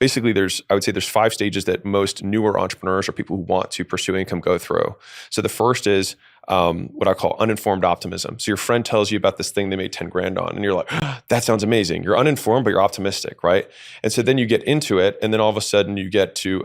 basically I would say there's 5 stages that most newer entrepreneurs or people who want to pursue income go through. So the first is what I call uninformed optimism. So your friend tells you about this thing they made 10 grand on, and you're like, that sounds amazing. You're uninformed, but you're optimistic, right? And so then you get into it, and then all of a sudden you get to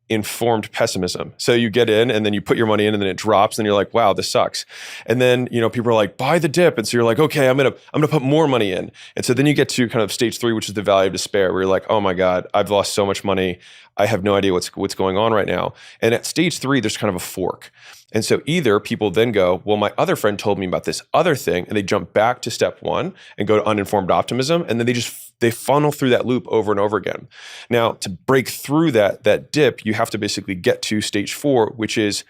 informed pessimism. So you get in and then you put your money in and then it drops and you're like, wow, this sucks. And then, people are like, buy the dip. And so you're like, okay, I'm going to put more money in. And so then you get to kind of stage 3, which is the valley of despair, where you're like, oh my God, I've lost so much money. I have no idea what's going on right now. And at stage 3, there's kind of a fork. And so either people then go, well, my other friend told me about this other thing, and they jump back to step 1 and go to uninformed optimism. And then they funnel through that loop over and over again. Now, to break through that dip, you have to basically get to stage 4, which is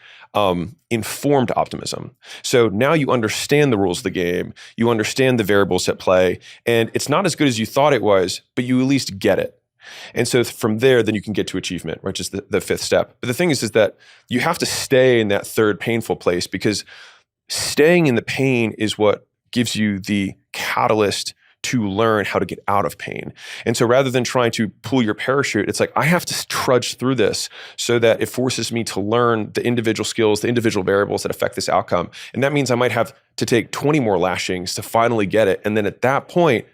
informed optimism. So now you understand the rules of the game, you understand the variables at play, and it's not as good as you thought it was, but you at least get it. And so from there, then you can get to achievement, which is the 5th step. But the thing is that you have to stay in that 3rd painful place, because staying in the pain is what gives you the catalyst to learn how to get out of pain. And so rather than trying to pull your parachute, it's like, I have to trudge through this so that it forces me to learn the individual skills, the individual variables that affect this outcome. And that means I might have to take 20 more lashings to finally get it. And then at that point,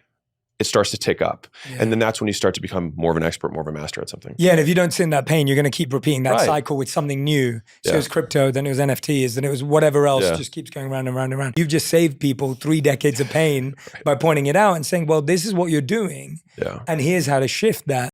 it starts to tick up. Yeah. And then that's when you start to become more of an expert, more of a master at something. Yeah, and if you don't sit in that pain, you're going to keep repeating that cycle with something new. So it was crypto, then it was NFTs, then it was whatever else, just keeps going round and round and round. You've just saved people 3 decades of pain by pointing it out and saying, well, this is what you're doing. Yeah. And here's how to shift that.